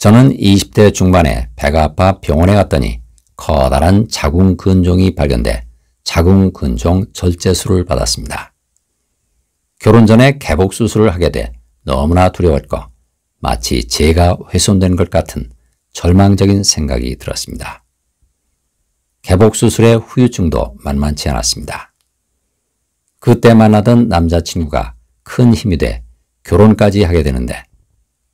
저는 20대 중반에 배가 아파 병원에 갔더니 커다란 자궁근종이 발견돼 자궁근종 절제술을 받았습니다. 결혼 전에 개복수술을 하게 돼 너무나 두려웠고 마치 재가 훼손된 것 같은 절망적인 생각이 들었습니다. 개복수술의 후유증도 만만치 않았습니다. 그때 만나던 남자친구가 큰 힘이 돼 결혼까지 하게 되는데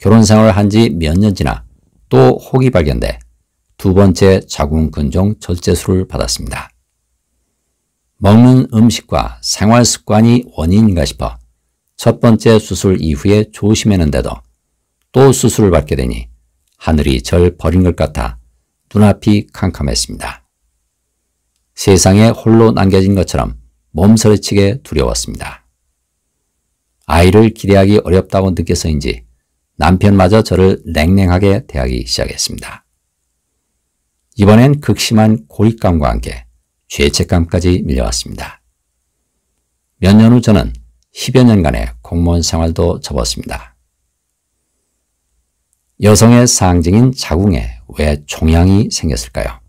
결혼 생활을 한 지 몇 년 지나 또 혹이 발견돼 두 번째 자궁근종 절제술을 받았습니다. 먹는 음식과 생활 습관이 원인인가 싶어 첫 번째 수술 이후에 조심했는데도 또 수술을 받게 되니 하늘이 절 버린 것 같아 눈앞이 캄캄했습니다. 세상에 홀로 남겨진 것처럼 몸서리치게 두려웠습니다. 아이를 기대하기 어렵다고 느껴서인지 남편마저 저를 냉랭하게 대하기 시작했습니다. 이번엔 극심한 고립감과 함께 죄책감까지 밀려왔습니다. 몇 년 후 저는 10여 년간의 공무원 생활도 접었습니다. 여성의 상징인 자궁에 왜 종양이 생겼을까요?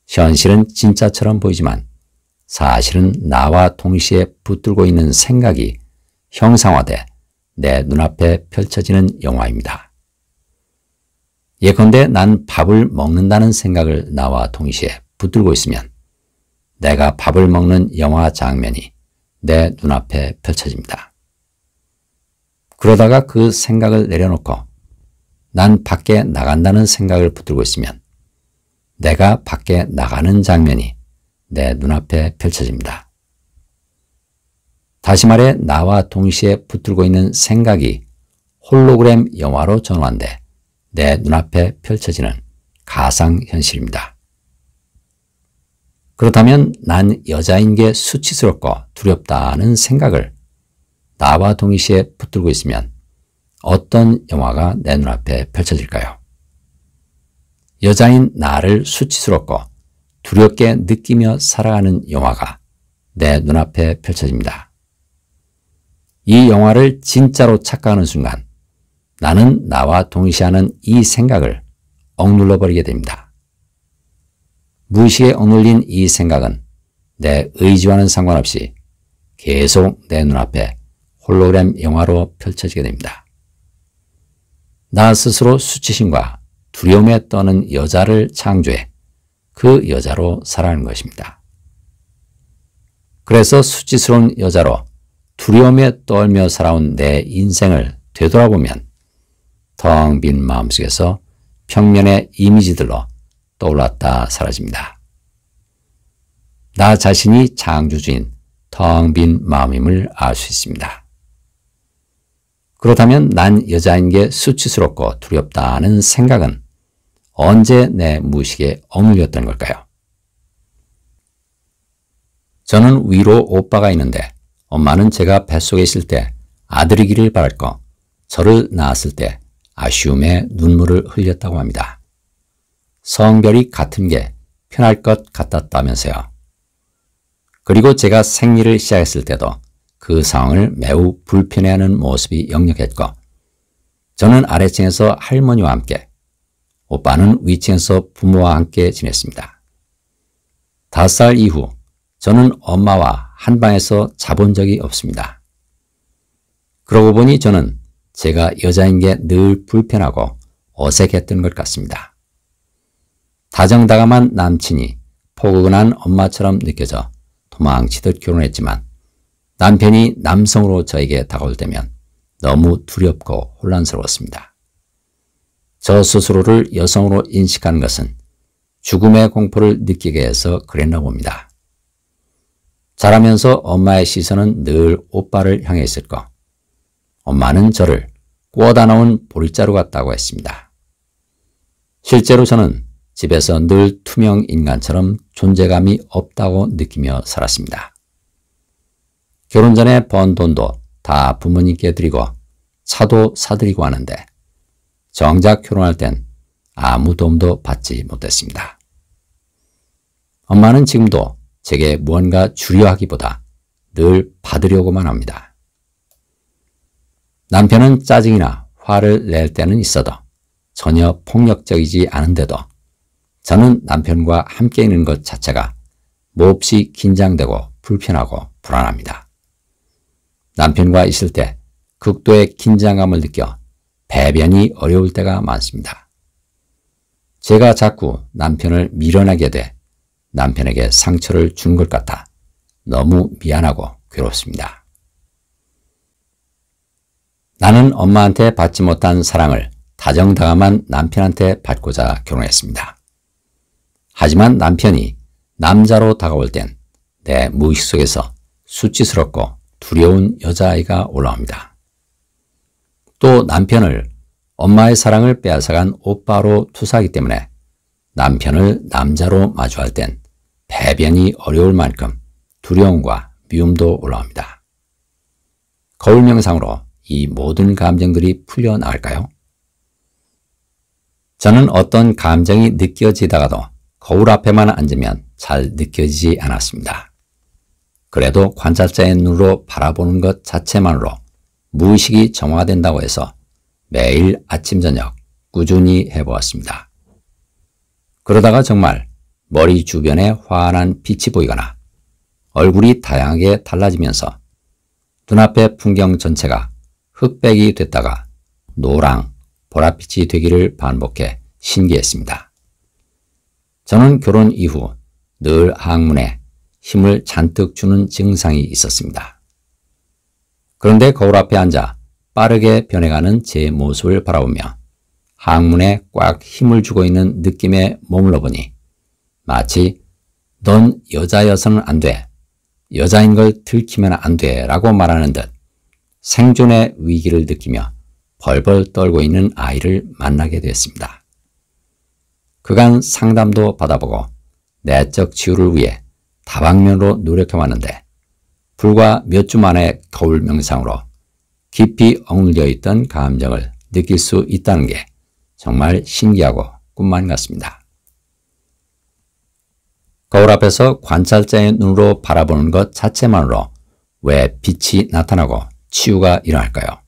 현실은 진짜처럼 보이지만 사실은 나와 동시에 붙들고 있는 생각이 형상화돼 내 눈앞에 펼쳐지는 영화입니다. 예컨대 난 밥을 먹는다는 생각을 나와 동시에 붙들고 있으면 내가 밥을 먹는 영화 장면이 내 눈앞에 펼쳐집니다. 그러다가 그 생각을 내려놓고 난 밖에 나간다는 생각을 붙들고 있으면 내가 밖에 나가는 장면이 내 눈앞에 펼쳐집니다. 다시 말해 나와 동시에 붙들고 있는 생각이 홀로그램 영화로 전환돼 내 눈앞에 펼쳐지는 가상현실입니다. 그렇다면 난 여자인 게 수치스럽고 두렵다는 생각을 나와 동시에 붙들고 있으면 어떤 영화가 내 눈앞에 펼쳐질까요? 여자인 나를 수치스럽고 두렵게 느끼며 살아가는 영화가 내 눈앞에 펼쳐집니다. 이 영화를 진짜로 착각하는 순간 나는 나와 동시하는 이 생각을 억눌러버리게 됩니다. 무의식에 억눌린 이 생각은 내 의지와는 상관없이 계속 내 눈앞에 홀로그램 영화로 펼쳐지게 됩니다. 나 스스로 수치심과 두려움에 떠는 여자를 창조해 그 여자로 살아가는 것입니다. 그래서 수치스러운 여자로 두려움에 떨며 살아온 내 인생을 되돌아보면 텅 빈 마음속에서 평면의 이미지들로 떠올랐다 사라집니다. 나 자신이 창조주인 텅 빈 마음임을 알 수 있습니다. 그렇다면 난 여자인 게 수치스럽고 두렵다는 생각은 언제 내 무의식에 억눌렸던 걸까요? 저는 위로 오빠가 있는데 엄마는 제가 뱃속에 있을 때 아들이기를 바랐고 저를 낳았을 때 아쉬움에 눈물을 흘렸다고 합니다. 성별이 같은 게 편할 것 같았다면서요. 그리고 제가 생리를 시작했을 때도 그 상황을 매우 불편해하는 모습이 역력했고 저는 아래층에서 할머니와 함께 오빠는 위층에서 부모와 함께 지냈습니다. 5살 이후 저는 엄마와 한 방에서 자본 적이 없습니다. 그러고 보니 저는 제가 여자인 게 늘 불편하고 어색했던 것 같습니다. 다정다감한 남친이 포근한 엄마처럼 느껴져 도망치듯 결혼했지만 남편이 남성으로 저에게 다가올 때면 너무 두렵고 혼란스러웠습니다. 저 스스로를 여성으로 인식하는 것은 죽음의 공포를 느끼게 해서 그랬나 봅니다. 자라면서 엄마의 시선은 늘 오빠를 향해 있었고 엄마는 저를 구워다 놓은 보리자루 같다고 했습니다. 실제로 저는 집에서 늘 투명 인간처럼 존재감이 없다고 느끼며 살았습니다. 결혼 전에 번 돈도 다 부모님께 드리고 차도 사드리고 하는데 정작 결혼할 땐 아무 도움도 받지 못했습니다. 엄마는 지금도 제게 무언가 주려 하기보다 늘 받으려고만 합니다. 남편은 짜증이나 화를 낼 때는 있어도 전혀 폭력적이지 않은데도 저는 남편과 함께 있는 것 자체가 몹시 긴장되고 불편하고 불안합니다. 남편과 있을 때 극도의 긴장감을 느껴 배변이 어려울 때가 많습니다. 제가 자꾸 남편을 밀어내게 돼 남편에게 상처를 준 것 같아 너무 미안하고 괴롭습니다. 나는 엄마한테 받지 못한 사랑을 다정다감한 남편한테 받고자 결혼했습니다. 하지만 남편이 남자로 다가올 땐 내 무의식 속에서 수치스럽고 두려운 여자아이가 올라옵니다. 또 남편을 엄마의 사랑을 빼앗아간 오빠로 투사하기 때문에 남편을 남자로 마주할 땐 배변이 어려울 만큼 두려움과 미움도 올라옵니다. 거울 명상으로 이 모든 감정들이 풀려나갈까요? 저는 어떤 감정이 느껴지다가도 거울 앞에만 앉으면 잘 느껴지지 않았습니다. 그래도 관찰자의 눈으로 바라보는 것 자체만으로 무의식이 정화된다고 해서 매일 아침 저녁 꾸준히 해보았습니다. 그러다가 정말 머리 주변에 환한 빛이 보이거나 얼굴이 다양하게 달라지면서 눈앞의 풍경 전체가 흑백이 됐다가 노랑, 보랏빛이 되기를 반복해 신기했습니다. 저는 결혼 이후 늘 항문에 힘을 잔뜩 주는 증상이 있었습니다. 그런데 거울 앞에 앉아 빠르게 변해가는 제 모습을 바라보며 항문에 꽉 힘을 주고 있는 느낌에 머물러 보니 마치 넌 여자여서는 안 돼, 여자인 걸 들키면 안 돼 라고 말하는 듯 생존의 위기를 느끼며 벌벌 떨고 있는 아이를 만나게 되었습니다. 그간 상담도 받아보고 내적 치유를 위해 다방면으로 노력해왔는데 불과 몇 주 만에 거울 명상으로 깊이 억눌려 있던 감정을 느낄 수 있다는 게 정말 신기하고 꿈만 같습니다. 거울 앞에서 관찰자의 눈으로 바라보는 것 자체만으로 왜 빛이 나타나고 치유가 일어날까요?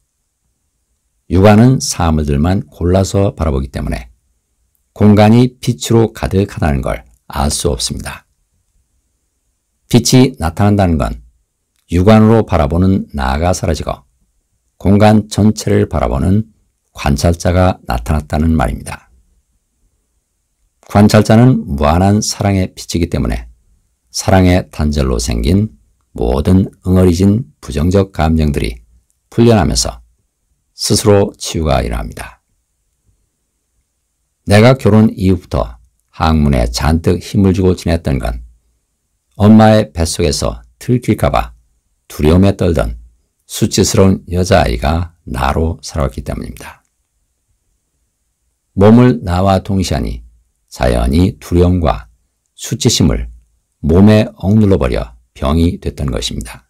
육안은 사물들만 골라서 바라보기 때문에 공간이 빛으로 가득하다는 걸 알 수 없습니다. 빛이 나타난다는 건 육안으로 바라보는 나가 사라지고 공간 전체를 바라보는 관찰자가 나타났다는 말입니다. 관찰자는 무한한 사랑의 빛이기 때문에 사랑의 단절로 생긴 모든 응어리진 부정적 감정들이 풀려나면서 스스로 치유가 일어납니다. 내가 결혼 이후부터 항문에 잔뜩 힘을 주고 지냈던 건 엄마의 뱃속에서 들킬까봐 두려움에 떨던 수치스러운 여자아이가 나로 살아왔기 때문입니다. 몸을 나와 동시하니 자연히 두려움과 수치심을 몸에 억눌러버려 병이 됐던 것입니다.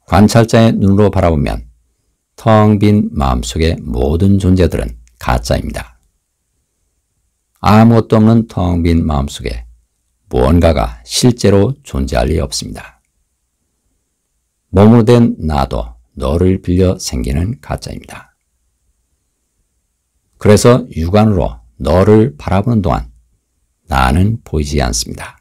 관찰자의 눈으로 바라보면 텅 빈 마음속의 모든 존재들은 가짜입니다. 아무것도 없는 텅 빈 마음속에 무언가가 실제로 존재할 리 없습니다. 몸으로 된 나도 너를 빌려 생기는 가짜입니다. 그래서 육안으로 너를 바라보는 동안 나는 보이지 않습니다.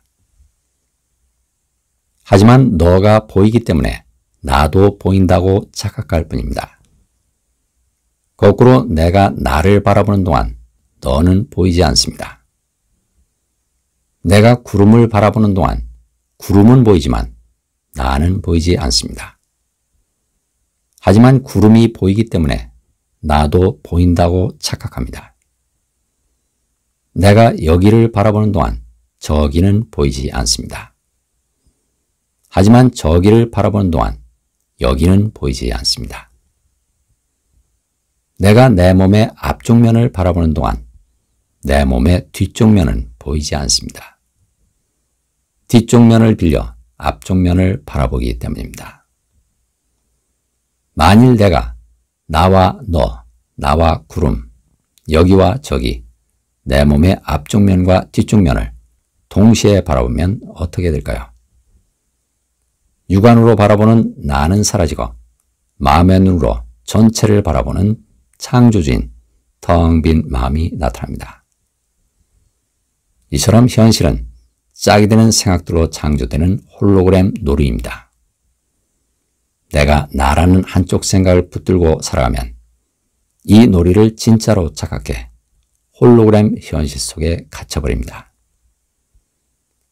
하지만 너가 보이기 때문에 나도 보인다고 착각할 뿐입니다. 거꾸로 내가 나를 바라보는 동안 너는 보이지 않습니다. 내가 구름을 바라보는 동안 구름은 보이지만 나는 보이지 않습니다. 하지만 구름이 보이기 때문에 나도 보인다고 착각합니다. 내가 여기를 바라보는 동안 저기는 보이지 않습니다. 하지만 저기를 바라보는 동안 여기는 보이지 않습니다. 내가 내 몸의 앞쪽 면을 바라보는 동안 내 몸의 뒤쪽 면은 보이지 않습니다. 뒤쪽 면을 빌려 앞쪽 면을 바라보기 때문입니다. 만일 내가 나와 너, 나와 구름, 여기와 저기, 내 몸의 앞쪽 면과 뒤쪽 면을 동시에 바라보면 어떻게 될까요? 육안으로 바라보는 나는 사라지고 마음의 눈으로 전체를 바라보는 창조주인 텅 빈 마음이 나타납니다. 이처럼 현실은 짝이 되는 생각들로 창조되는 홀로그램 놀이입니다. 내가 나라는 한쪽 생각을 붙들고 살아가면 이 놀이를 진짜로 착각해 홀로그램 현실 속에 갇혀버립니다.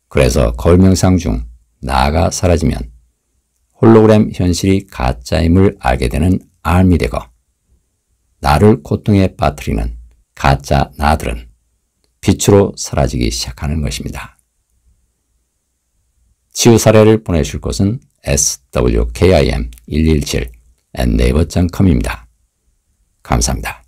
그래서 거울 명상 중 나가 사라지면 홀로그램 현실이 가짜임을 알게 되는 알미 되고 나를 고통에 빠뜨리는 가짜 나들은 빛으로 사라지기 시작하는 것입니다. 치유 사례를 보내실 곳은 swkim117@naver.com입니다. 감사합니다.